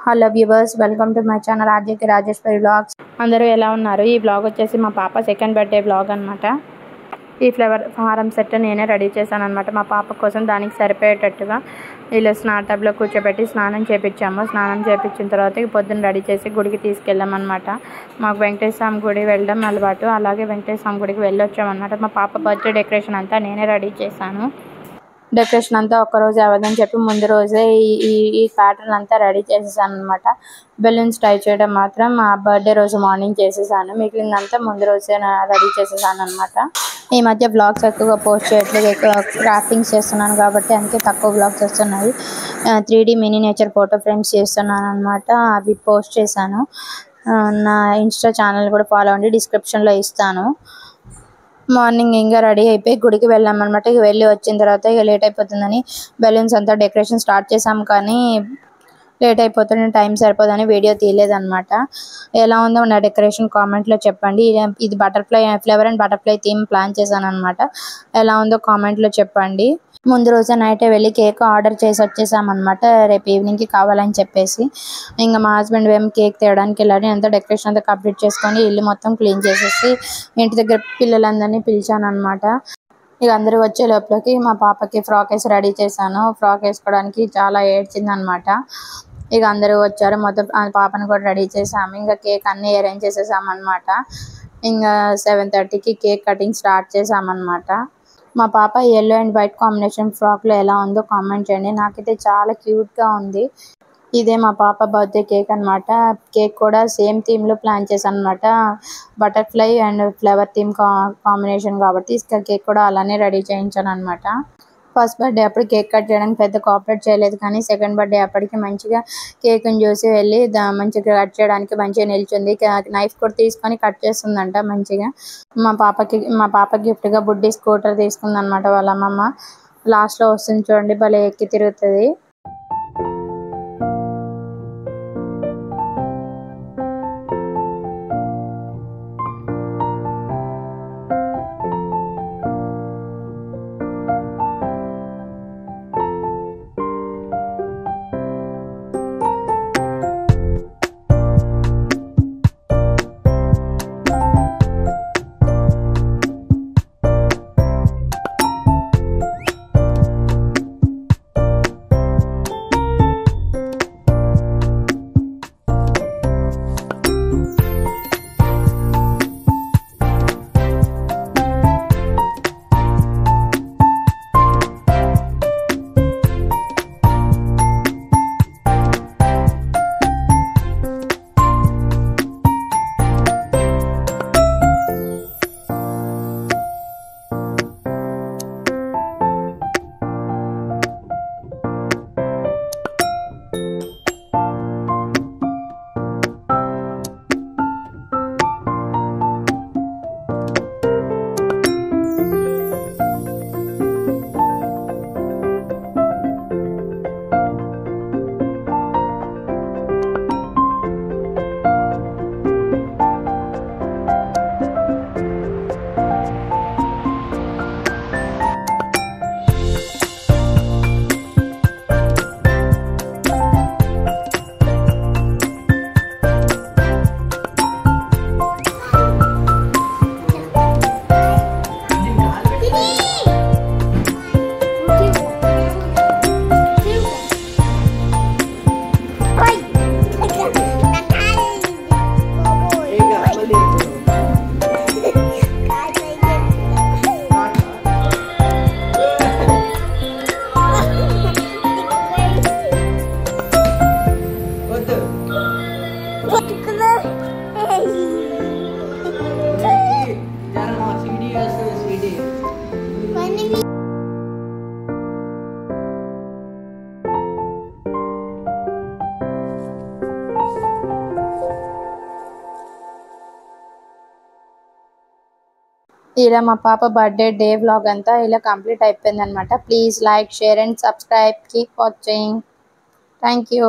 Hello viewers, welcome to my channel RJK Rajeshwari vlogs. అందరూ ఎలా ఉన్నారు? ఈ వ్లాగ్ వచ్చేసి మా పాప సెకండ్ బర్త్డే వ్లాగ్ అనమాట. ఈ ఫ్లవర్ హారం సెట్ నేనే రెడీ చేశాను అనమాట మా పాప కోసం. దానికి సరిపోయేటట్టుగా ఇలా టబ్లో కూర్చోబెట్టి స్నానం చేయించాము. స్నానం చేయించిన తర్వాత పొద్దున్న రెడీ చేసి గుడికి తీసుకెళ్ళామన్నమాట. మాకు వెంకటేశ్వర స్వామి గుడి వెళ్ళడం అలవాటు, అలాగే వెంకటేశ్వర స్వామి గుడికి వెళ్ళొచ్చామన్నమాట. మా పాప బర్త్డే డెకరేషన్ అంతా నేనే రెడీ చేశాను. డెకరేషన్ అంతా ఒక్కరోజు అవ్వదని చెప్పి ముందు రోజే ఈ ప్యాటర్న్ అంతా రెడీ చేసేసాను అనమాట. బెలూన్స్ టై చేయడం మాత్రం మా బర్త్డే రోజు మార్నింగ్ చేసేసాను. మిగిలిందంతా ముందు రోజే రెడీ చేసేసాను అనమాట. ఈ మధ్య బ్లాగ్స్ ఎక్కువగా పోస్ట్ చేయట్లేదు, ఎక్కువ క్రాఫ్టింగ్స్ చేస్తున్నాను కాబట్టి అందుకే తక్కువ బ్లాగ్స్ వస్తున్నాయి. 3D మినియేచర్ ఫోటో ఫ్రేమ్స్ చేస్తున్నాను అనమాట. అవి పోస్ట్ చేశాను. నా ఇన్స్టా ఛానల్ కూడా ఫాలో అవ్వండి, డిస్క్రిప్షన్లో ఇస్తాను. మార్నింగ్ ఇంకా రెడీ అయిపోయి గుడికి వెళ్ళామన్నమాట. ఇక వెళ్ళి వచ్చిన తర్వాత ఇక లేట్ అయిపోతుందని బెలూన్స్ అంతా డెకరేషన్ స్టార్ట్ చేసాము, కానీ లేట్ అయిపోతుంది, టైం సరిపోదని వీడియో తీయలేదన్నమాట. ఎలా ఉందో నా డెకరేషన్ కామెంట్లో చెప్పండి. ఇది flower and butterfly theme plan చేశాను అనమాట. ఎలా ఉందో కామెంట్లో చెప్పండి. ముందు రోజే నైటే వెళ్ళి కేక్ ఆర్డర్ చేసి వచ్చేసామన్నమాట, రేపు ఈవినింగ్కి కావాలని చెప్పేసి. ఇంకా మా హస్బెండ్ ఏం కేక్ తేయడానికి వెళ్ళాడు. అంతా డెకరేషన్ అంతా కంప్లీట్ చేసుకొని ఇల్లు మొత్తం క్లీన్ చేసేసి ఇంటి దగ్గర పిల్లలందరినీ పిలిచాను అనమాట. ఇక అందరూ వచ్చే లోపలికి మా పాపకి ఫ్రాక్ వేసి రెడీ చేశాను. ఫ్రాక్ వేసుకోవడానికి చాలా ఏడ్చిందనమాట. ఇక అందరూ వచ్చారు, మొత్తం పాపను కూడా రెడీ చేసాము. ఇంకా కేక్ అన్నీ అరేంజ్ చేసేసామన్నమాట. ఇంకా 7:30కి కేక్ కటింగ్ స్టార్ట్ చేసామన్నమాట. మా పాప yellow and white కాంబినేషన్ ఫ్రాక్లో ఎలా ఉందో కామెంట్ చేయండి. నాకైతే చాలా క్యూట్గా ఉంది. ఇదే మా పాప బర్త్డే కేక్ అనమాట. కేక్ కూడా సేమ్ థీమ్లో ప్లాన్ చేశాను అనమాట. Butterfly and flower theme combination కాబట్టి కేక్ కూడా అలానే రెడీ చేయించాను అనమాట. ఫస్ట్ బర్త్డే అప్పుడు కేక్ కట్ చేయడానికి పెద్ద కోఆపరేట్ చేయలేదు, కానీ సెకండ్ బర్త్డే అప్పటికి మంచిగా కేక్ని చూసి వెళ్ళి మంచిగా కట్ చేయడానికి మంచిగా నిల్చుంది. నైఫ్ కూడా తీసుకొని కట్ చేస్తుందంట మంచిగా. మా పాప గిఫ్ట్గా బుడ్డి స్కూటర్ తీసుకుందనమాట వాళ్ళ అమ్మమ్మ. లాస్ట్లో వస్తుంది చూడండి, భలే ఎక్కి తిరుగుతుంది. ఇలా మా పాప బర్త్డే డే వ్లాగ్ అంతా ఇలా కంప్లీట్ అయిపోయింది అనమాట. Please like, share and subscribe. Keep watching. Thank you.